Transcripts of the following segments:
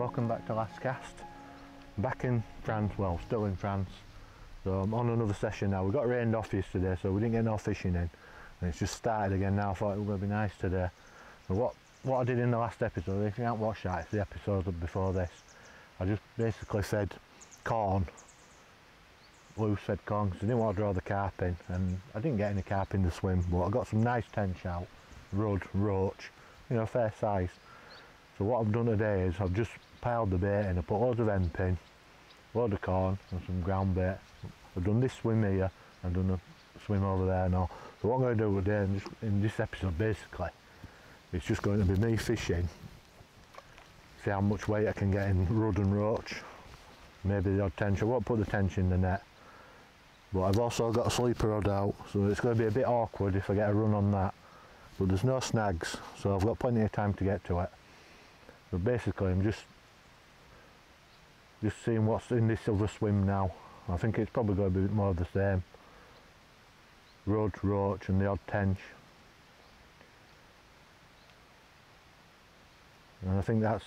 welcome back to Last Cast. Back in France, well, still in France. So I'm on another session now. We got rained off yesterday, so we didn't get no fishing in. And it's just started again now. I thought it was going to be nice today. So what I did in the last episode, if you haven't watched that, it's the episode before this. I just basically fed corn, loose fed corn, because I didn't want to draw the carp in. And I didn't get any carp in the swim, but I got some nice tench out, rudd, roach, you know, fair size. So what I've done today is I've just piled the bait in. I put loads of hemp in, load of corn and some ground bait. I've done this swim here, I've done a swim over there now. So what I'm going to do today in this episode basically, it's just going to be me fishing, see how much weight I can get in rudd and roach, maybe the odd tench. I won't put the tench in the net, but I've also got a sleeper rod out, so it's going to be a bit awkward if I get a run on that. But there's no snags, so I've got plenty of time to get to it. So basically I'm just seeing what's in this other swim now. I think it's probably going to be more of the same. Rudd, roach and the odd tench. And I think that's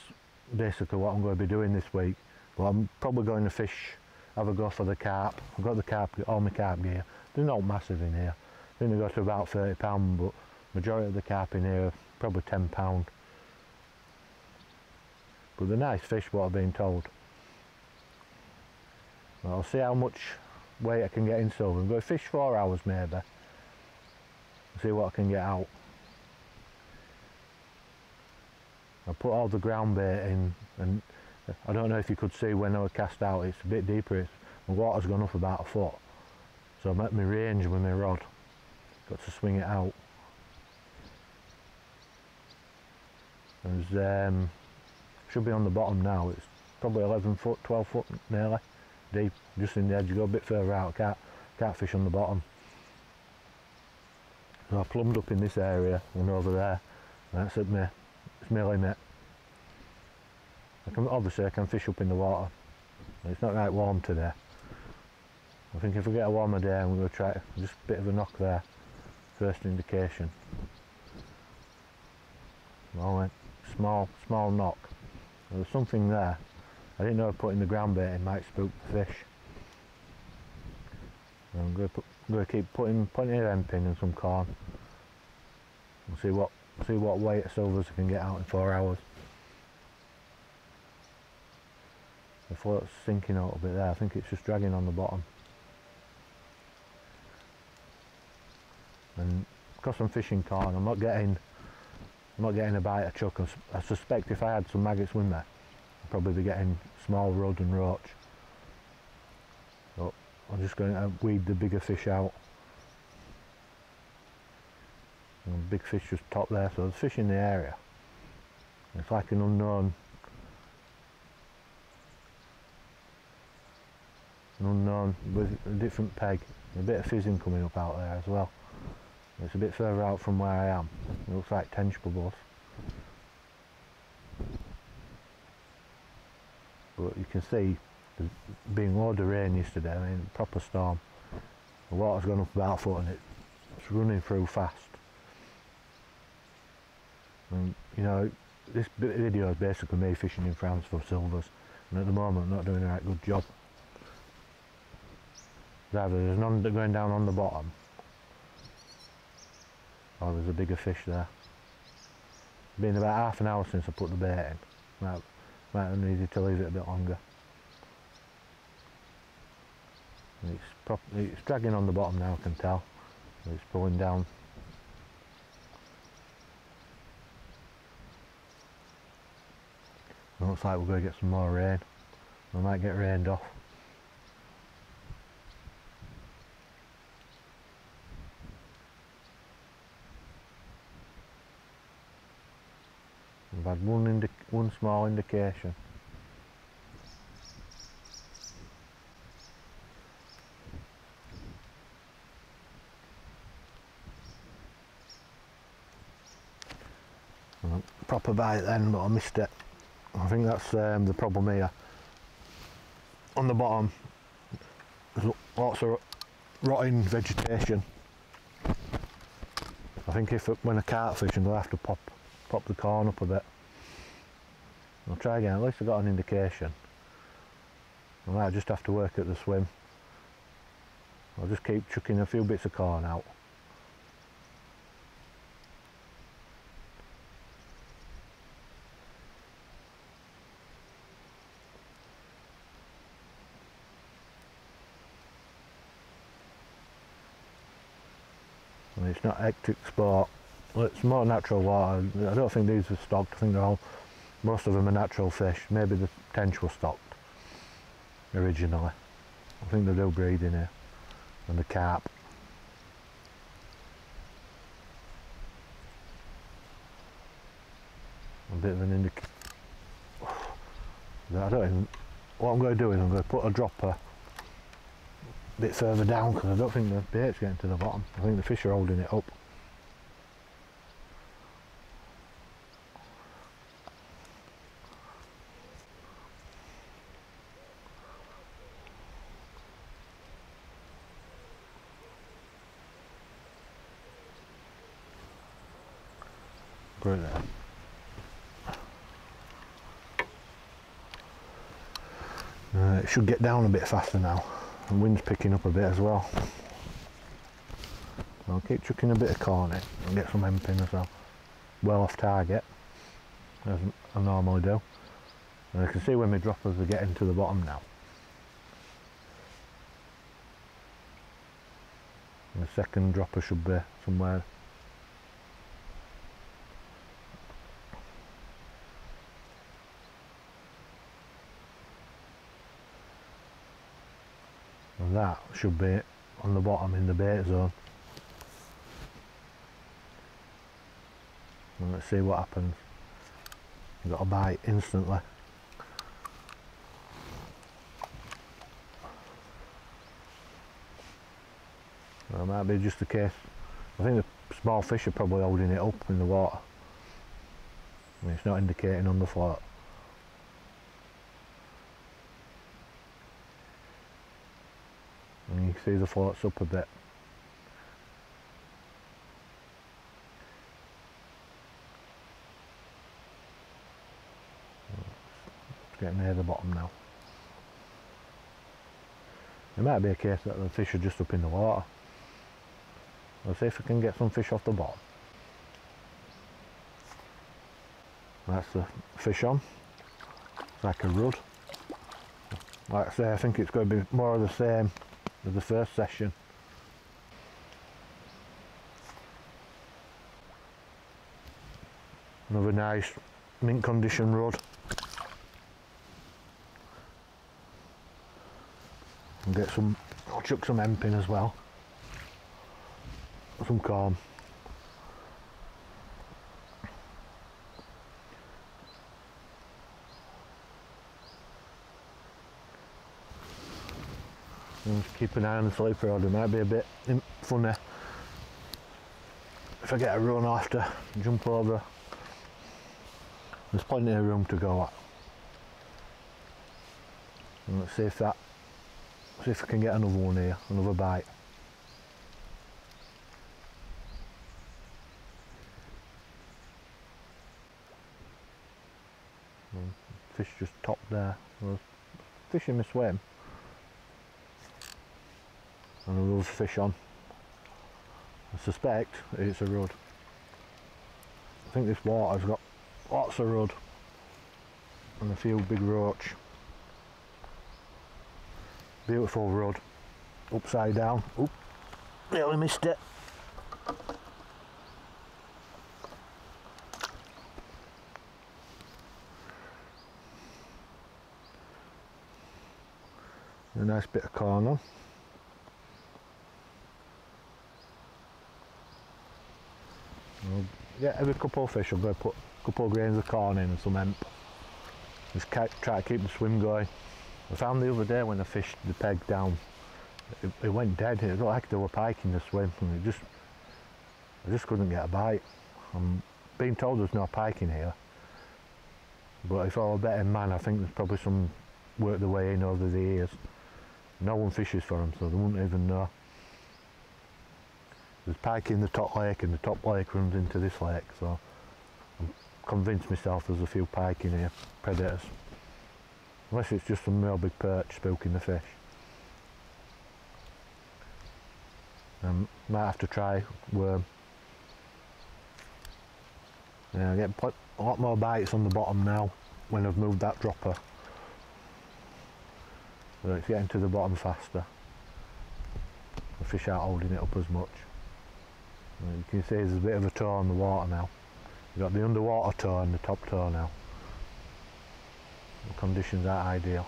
basically what I'm going to be doing this week. But I'm probably going to fish, have a go for the carp. I've got the carp, all my carp gear. They're not massive in here. I think they go to about £30, but majority of the carp in here are probably £10. But they're nice fish, what I've been told. Well, I'll see how much weight I can get in silver. I'm going to fish 4 hours maybe. See what I can get out. I put all the ground bait in, and I don't know if you could see when I was cast out, it's a bit deeper. The water's gone up about 1 foot. So I'm at my range with my rod. Got to swing it out. There's should be on the bottom now. It's probably 11 foot, 12 foot nearly deep, just in the edge. You go a bit further out, can't fish on the bottom. So I plumbed up in this area and over there. That's at me, it's my limit. Obviously I can fish up in the water. It's not right warm today. I think if we get a warmer day, I'm going to try just a bit of a knock there. First indication. Well, small knock. There was something there. I didn't know putting the ground bait in might spook the fish. So I'm going to keep putting plenty of hemp in and some corn. We'll see what weight of silvers I can get out in 4 hours. The float's sinking a little bit there. I think it's just dragging on the bottom. And because I'm fishing corn, I'm not getting a bite of chuck. I suspect if I had some maggots with me, I'd probably be getting small rudd and roach. But I'm just going to weed the bigger fish out. And big fish just top there, so there's fish in the area. It's like an unknown with a different peg. A bit of fizzing coming up out there as well. It's a bit further out from where I am. It looks like tench bubbles. But you can see there's been a load of rain yesterday. I mean, proper storm. The water's gone up about 1 foot and it's running through fast. And you know, this video is basically me fishing in France for silvers, and at the moment I'm not doing a right good job. Either there's none going down on the bottom, or there's a bigger fish there. It's been about half an hour since I put the bait in. Might have needed to leave it a bit longer. It's dragging on the bottom now, I can tell. It's pulling down. It looks like we're going to get some more rain. We might get rained off. We've had one small indication. Proper bite then, but I missed it. I think that's the problem here. On the bottom, there's lots of rotting vegetation. I think when I carp fishing, I'll have to pop the corn up a bit. I'll try again, at least I got an indication. I might just have to work at the swim. I'll just keep chucking a few bits of corn out. And it's not hectic sport. Well, it's more natural water. I don't think these are stocked. I think they're all, most of them are natural fish. Maybe the tench was stocked originally. I think they do breed in here. And the carp. A bit of an indicator. I don't even, what I'm going to do is I'm going to put a dropper a bit further down because I don't think the bait's getting to the bottom. I think the fish are holding it up. Put it there. It should get down a bit faster now. The wind's picking up a bit as well. I'll keep chucking a bit of corn in and get some hemp in as well. Well off target, as I normally do. And I can see when my droppers are getting to the bottom now. And the second dropper should be somewhere. And that should be on the bottom in the bait zone. And let's see what happens. I've got a bite instantly. Well, it might be just the case. I think the small fish are probably holding it up in the water. I mean, it's not indicating on the float. And you can see the float's up a bit. It's getting near the bottom now. It might be a case that the fish are just up in the water. Let's see if I can get some fish off the bottom. That's the fish on. It's like a rudd. Like I say, I think it's going to be more of the same as the first session. Another nice mint condition rudd. And get some, I'll chuck some hemp in as well. Some corn. And just keep an eye on the sleeper rod. It might be a bit funny if I get a run, I'll have to jump over. There's plenty of room to go at. And let's see if I can get another one here, another bite. And fish just topped there. There's fish in my swim. And another fish on. I suspect it's a rudd. I think this water's got lots of rudd and a few big roach. Beautiful rudd. Upside down. Oop, nearly missed it. A nice bit of corn on. Yeah, every couple of fish I'll go put a couple of grains of corn in and some hemp. Just try to keep the swim going. I found the other day when I fished the peg down, it went dead. It looked like they were piking the swim, and I just couldn't get a bite. I'm being told there's no pike in here, but if I were a betting man, I think there's probably some work their way in over the years. No one fishes for them, so they wouldn't even know. There's pike in the top lake, and the top lake runs into this lake, so I'm convinced myself there's a few pike in here, predators. Unless it's just some real big perch spooking the fish. Might have to try worm. Yeah, I get a lot more bites on the bottom now when I've moved that dropper. So it's getting to the bottom faster. The fish aren't holding it up as much. You can see there's a bit of a toe on the water now. You've got the underwater toe and the top toe now. The conditions aren't ideal.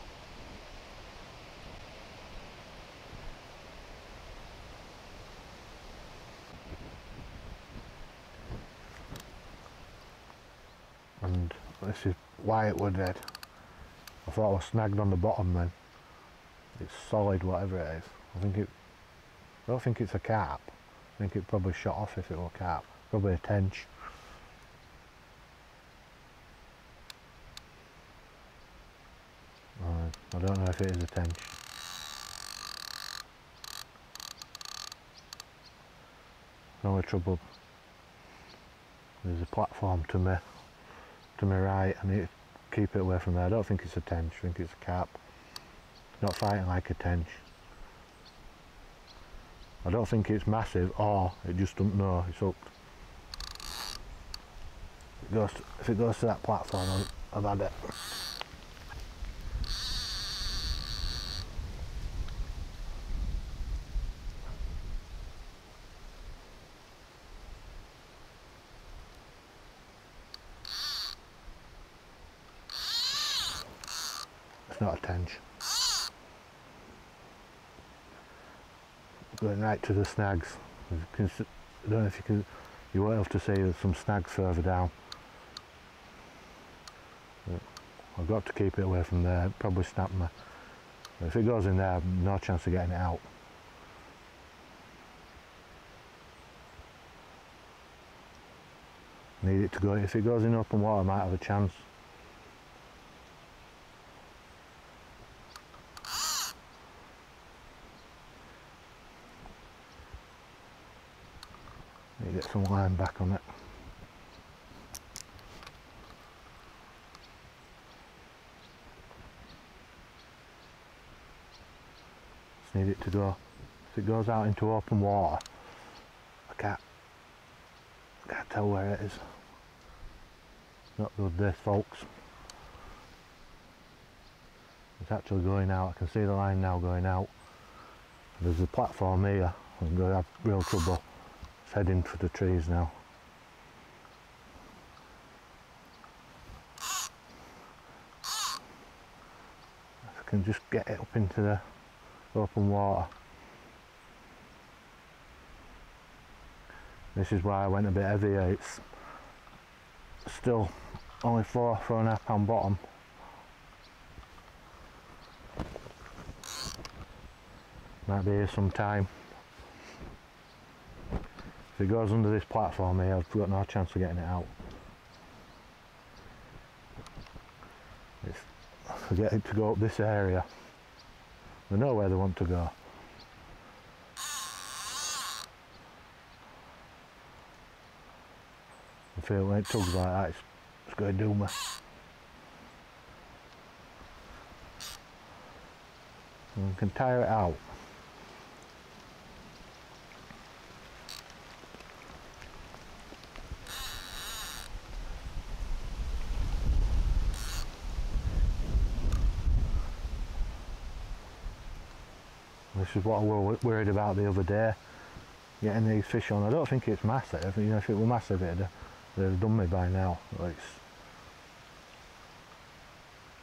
And this is why it was dead. I thought I was snagged on the bottom then. It's solid, whatever it is. I don't think it's a carp. I think it probably shot off if it were a carp. Probably a tench. I don't know if it is a tench. The only trouble, there's a platform to my right. I need to keep it away from there. I don't think it's a tench. I think it's a carp. It's not fighting like a tench. I don't think it's massive, or it just doesn't know it's hooked. If it goes to that platform, I've had it. It's not a tench. Going right to the snags. I don't know if you won't have to see there's some snags further down. But I've got to keep it away from there. It'll probably snap me. But if it goes in there, I've no chance of getting it out. Need it to go. If it goes in open water, I might have a chance. Need to get some line back on it. Just need it to go. If it goes out into open water, I can't tell where it is. Not good this, folks. It's actually going out. I can see the line now going out. There's a platform here. I'm going to have real trouble. It's heading for the trees now. If I can just get it up into the open water. This is why I went a bit heavier. It's still only 4.5 pound bottom. Might be here some time. If it goes under this platform here, I've got no chance of getting it out. I get it to go up this area. They know where they want to go. I feel when it tugs like that, it's going to do me. And I can tire it out. This is what I was worried about the other day, getting these fish on. I don't think it's massive. You know, if it were massive, they'd have done me by now.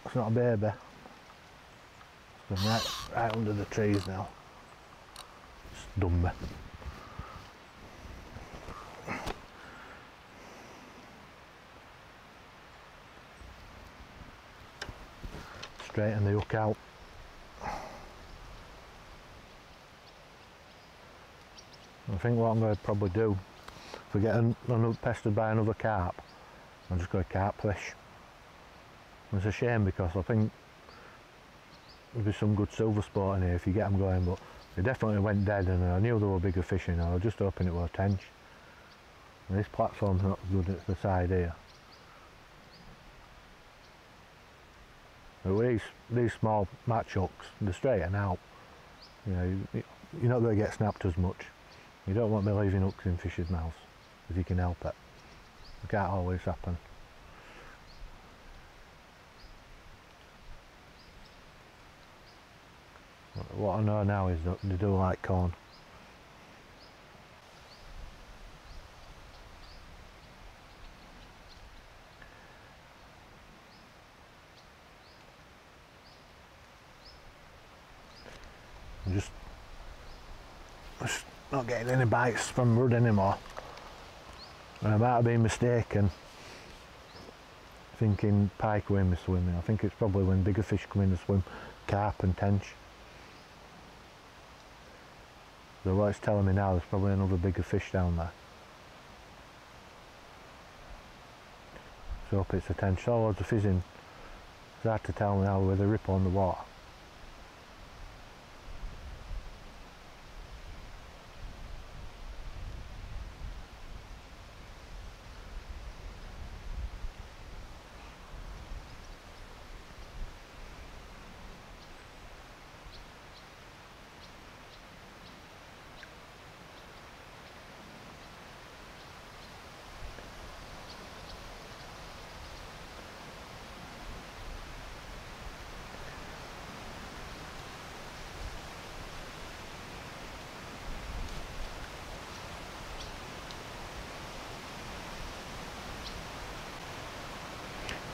It's not a baby. It's been right under the trees now. It's done me. Straighten the hook out. I think what I'm going to probably do, if I get pestered by another carp, I'm just going to carp fish. And it's a shame because I think there'll be some good silver sport in here if you get them going, but they definitely went dead and I knew there were bigger fish in there. I was just hoping it were a tench. And this platform's not good at the side here. But these small match hooks, they straighten out. You know, you're not going to get snapped as much. You don't want to be leaving hooks in fish's mouths if you can help it. It can't always happen. What I know now is that they do like corn. I'm just not getting any bites from rudd anymore. And I might have been mistaken thinking pike were in my swimming. I think it's probably when bigger fish come in and swim, carp and tench. So what it's telling me now, there's probably another bigger fish down there. So I hope it's a tench. So loads of fizzing. It's hard to tell now with a ripple on the water.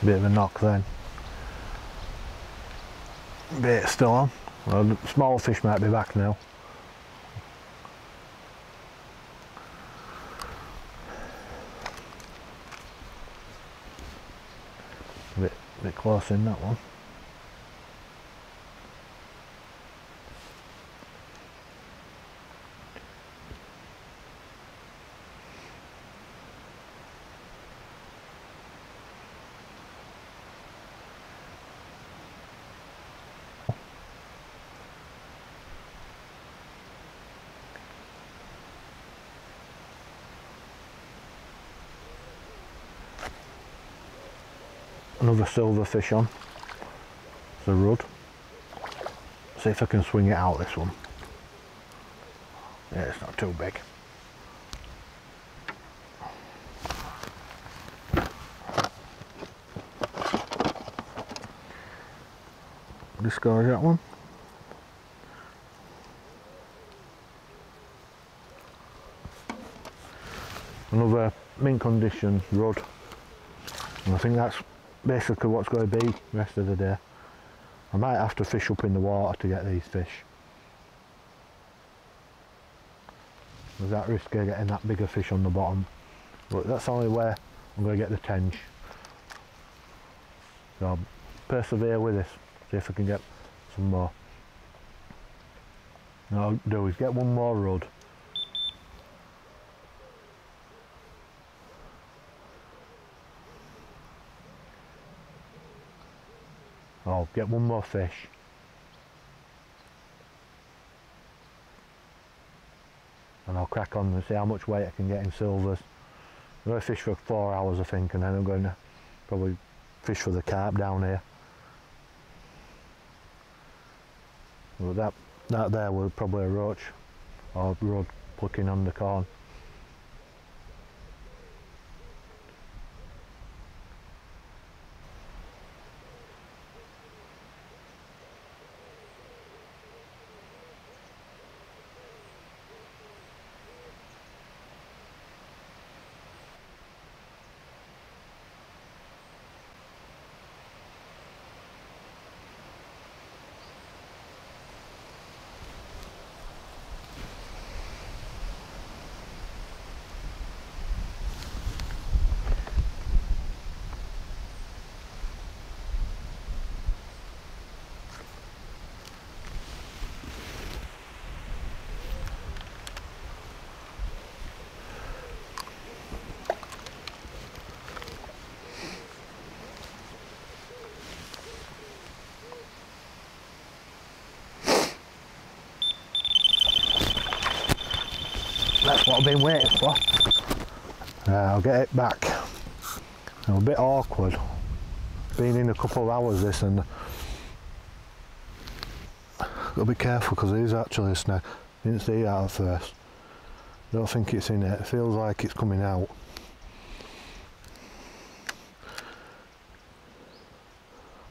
Bit of a knock then. Bait still on. Well, the small fish might be back now. A bit close in that one. Another silver fish on. It's a rudd. See if I can swing it out, this one. Yeah, it's not too big. Discard that one. Another mint condition rudd. And I think that's basically what's going to be the rest of the day. I might have to fish up in the water to get these fish. There's that risk of getting that bigger fish on the bottom. But that's the only way I'm going to get the tench. So I'll persevere with this, see if I can get some more. And what I'll do is get one more rudd. I'll get one more fish. And I'll crack on and see how much weight I can get in silvers. I'm going to fish for 4 hours I think, and then I'm going to probably fish for the carp down here. Well, that there was probably a roach or rudd plucking on the corn. That's what I've been waiting for. I'll get it back. I'm a bit awkward. Been in a couple of hours this, and Gotta be careful because there is actually a snag. Didn't see that at first. Don't think it's in it. It feels like it's coming out.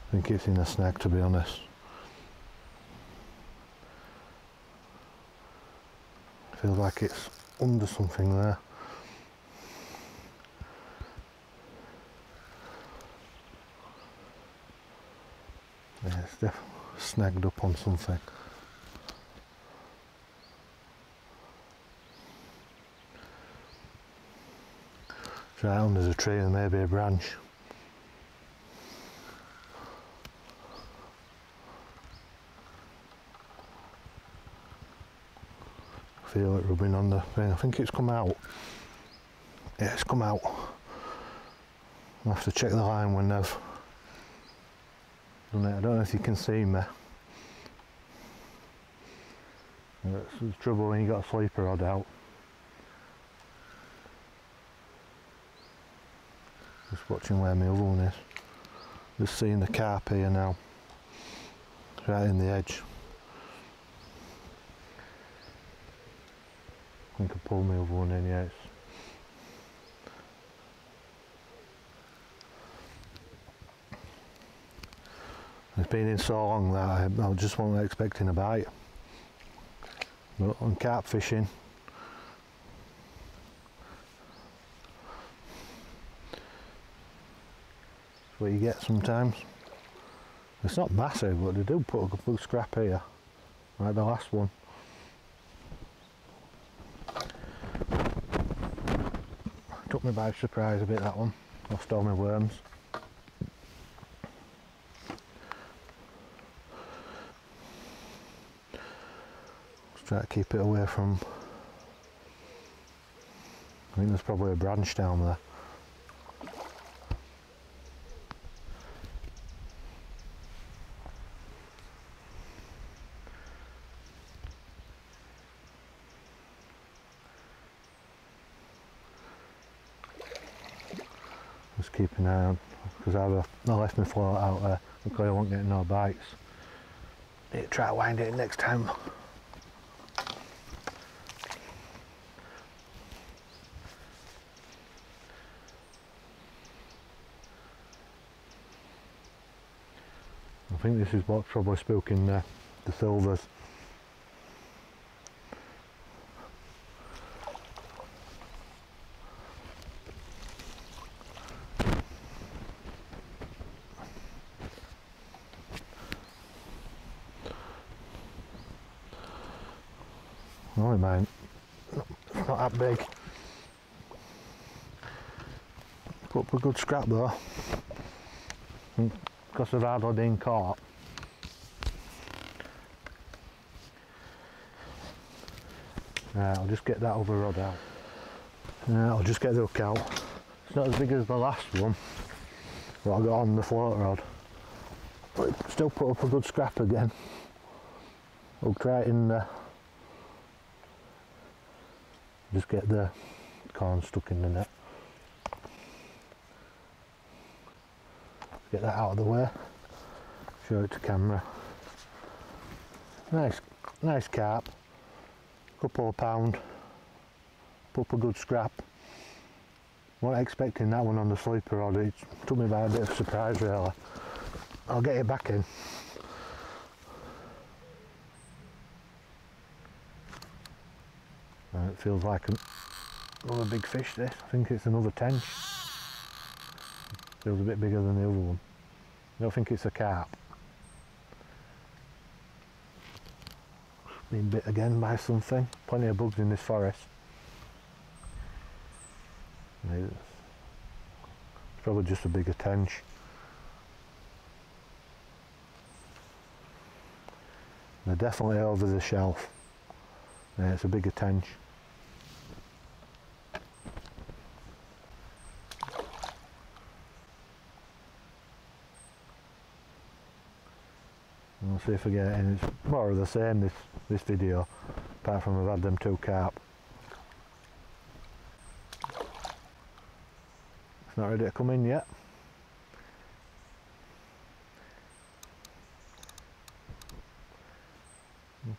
I think it's in a snag, to be honest. Feels like it's under something there. Yeah, it's definitely snagged up on something. It's right under the tree and maybe a branch. Feel it rubbing on the thing. I think it's come out. Yeah, it's come out. I'll have to check the line when they've done it. I don't know if you can see me. It's the trouble when you got a sleeper rod out. Just watching where my other one is. Just seeing the carp here now. Right in the edge. I think I pulled my other one in, yeah. It's been in so long that I just wasn't expecting a bite. But on carp fishing, that's what you get sometimes. It's not massive, but they do put a good scrap here, like the last one. Took me by surprise a bit, that one. Lost all my worms. Just try to keep it away from... I think there's probably a branch down there. Just keep an eye on, because I left my float out there. Luckily I won't get no bites. Need to try to wind it in next time. I think this is what's probably spooking the silvers. Oh, mine, it's not that big. Put up a good scrap though, because of hardly being caught. Right, I'll just get that other rod out. I'll just get the hook out. It's not as big as the last one that I got on the float rod, but it still put up a good scrap again. Hooked right in there. Just get the corn stuck in the net. Get that out of the way. Show it to camera. Nice carp. Couple of pound. Put up a good scrap. Wasn't expecting that one on the sleeper rod. It took me by a bit of surprise really. I'll get it back in. It feels like another big fish this. I think it's another tench. Feels a bit bigger than the other one. I don't think it's a carp. Been bit again by something. Plenty of bugs in this forest. It's probably just a bigger tench. They're definitely over the shelf. Yeah, it's a bigger tench. We'll see if I get it in. It's more of the same this video, apart from I've had them two carp. It's not ready to come in yet.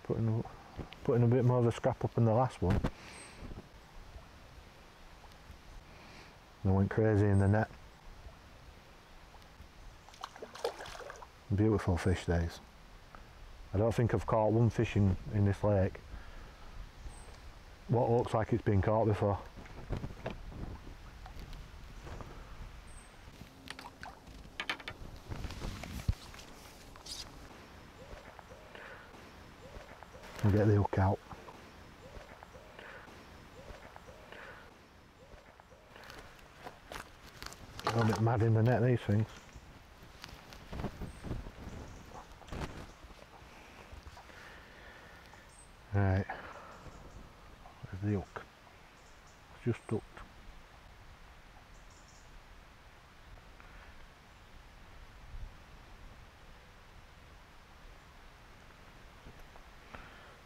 Putting a bit more of a scrap up in the last one. I went crazy in the net. Beautiful fish these. I don't think I've caught one fish in this lake what looks like it's been caught before. And get the hook out. I'm a bit mad in the net, these things. Right, there's the hook. It's just hooked.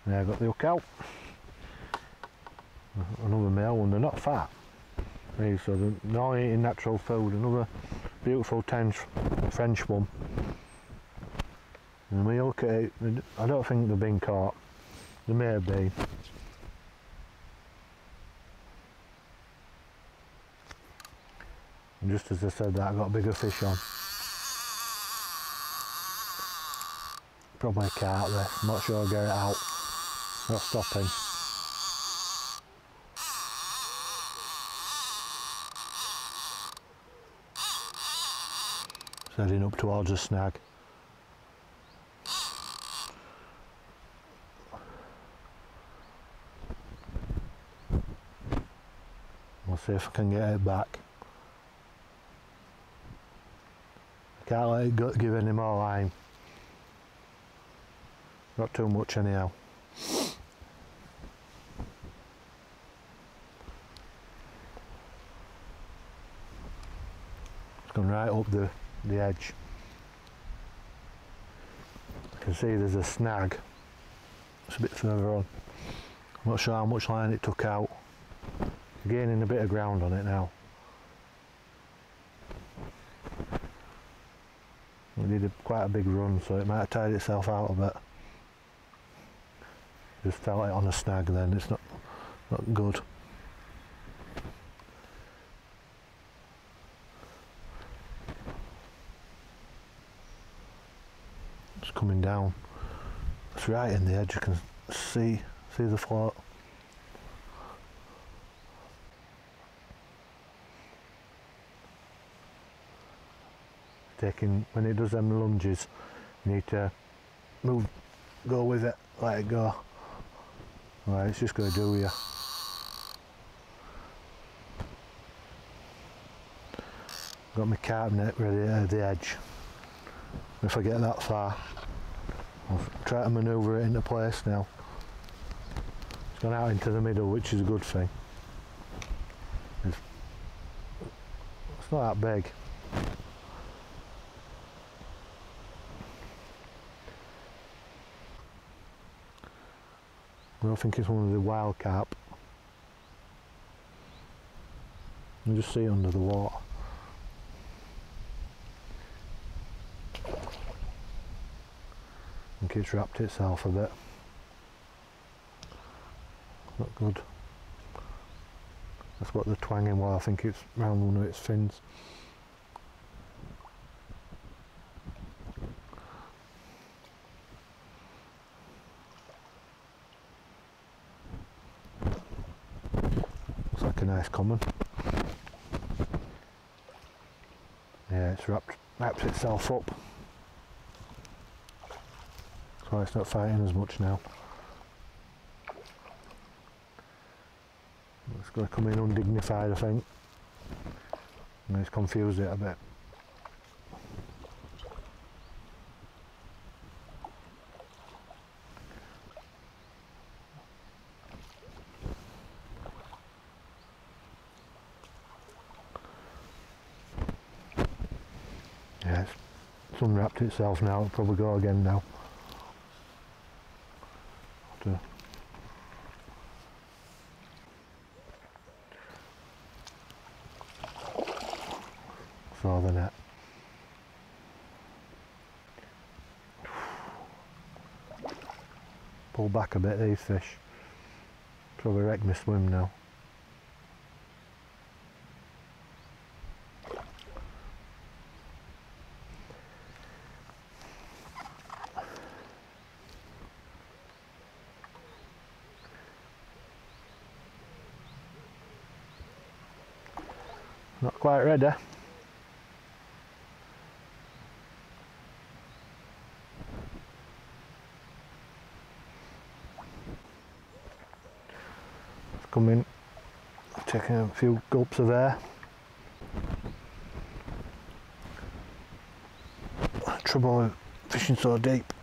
There, I got the hook out. Another male one. They're not fat, these, so they're not eating natural food. Another beautiful tench French one. And when you look at it, I don't think they've been caught. They may have been. And just as I said that, I got a bigger fish on. Probably a carp there. I'm not sure I'll get it out. Not stopping. It's heading up towards the snag. We'll see if I can get it back. I can't let it give any more line. Not too much anyhow. It's gone right up the edge. I can see there's a snag. It's a bit further on. I'm not sure how much line it took out. Gaining a bit of ground on it now. It did quite a big run, so it might have tied itself out a bit. Just felt it on a snag then. It's not good. It's coming down. It's right in the edge. You can see the float. When it does them lunges, you need to go with it, let it go. Right, it's just going to do you. Got my carp net ready at the edge. If I get that far, I'll try to manoeuvre it into place now. It's gone out into the middle, which is a good thing. It's not that big. I don't think it's one of the wild carp. You just see it under the water. I think it's wrapped itself a bit. Not good. That's what the twanging was. I think it's round one of its fins. Looks like a nice common. Yeah, it's wrapped itself up. That's why it's not fighting as much now. It's going to come in undignified, I think. And it's confused it a bit. Yeah, it's unwrapped itself now. It'll probably go again now. Throw the net. pull back a bit, these fish. Probably wrecked my swim now. Not quite ready. Come in, taking a few gulps of air. Trouble with fishing so deep.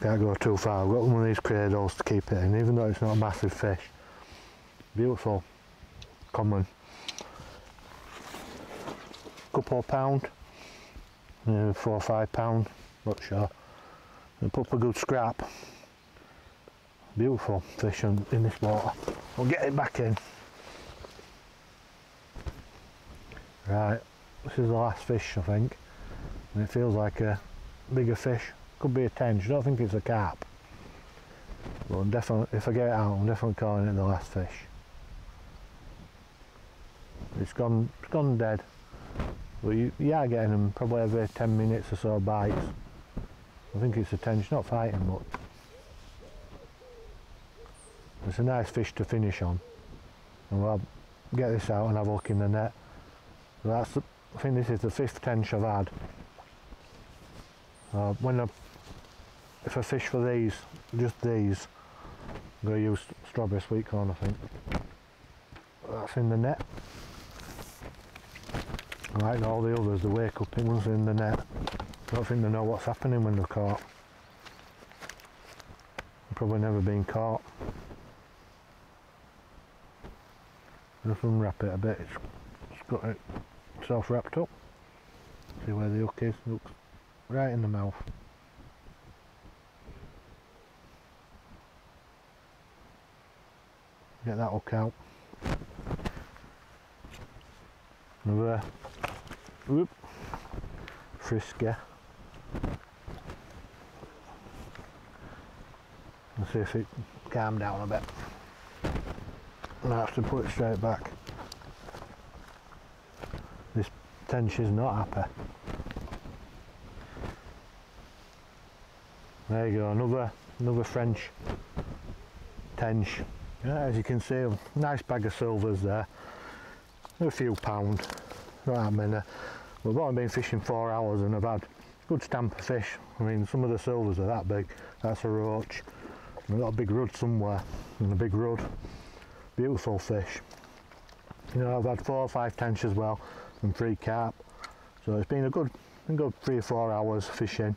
Can't go too far. I've got one of these cradles to keep it in, even though it's not a massive fish. Beautiful, common. Couple of pound, 4 or 5 pound, not sure. And put up a good scrap. Beautiful fish in this water. We'll get it back in. Right, this is the last fish, I think. And it feels like a bigger fish. Could be a tench. I don't think it's a carp. But I'm definitely, if I get it out, I'm definitely calling it the last fish. It's gone dead. But you are getting them probably every 10 minutes or so bites. I think it's a tench, not fighting much. It's a nice fish to finish on, and we'll get this out and have a look in the net. So I think this is the 5th tench I've had. If I fish for these, just these, I'm going to use strawberry sweet corn, I think. That's in the net. Like all the others, the wake up ones in the net. I don't think they know what's happening when they're caught. They've probably never been caught. Just unwrap it a bit, it's got itself wrapped up. See where the hook is, looks right in the mouth. Get that hook out. Another whoop, frisky. Let's see if it calmed down a bit. I have to put it straight back. This tench is not happy. There you go, another French tench. Yeah, as you can see, a nice bag of silvers there. A few pound, not that many. We've only been fishing 4 hours and I've had good stamp of fish. I mean, some of the silvers are that big. That's a roach. We've got a big rudd somewhere, and a big rudd. Beautiful fish. You know, I've had 4 or 5 tench as well, and 3 carp. So it's been a good 3 or 4 hours fishing.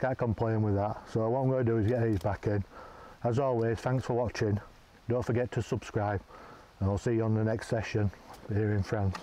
Can't complain with that. So what I'm going to do is get these back in. As always, thanks for watching. Don't forget to subscribe, and I'll see you on the next session here in France.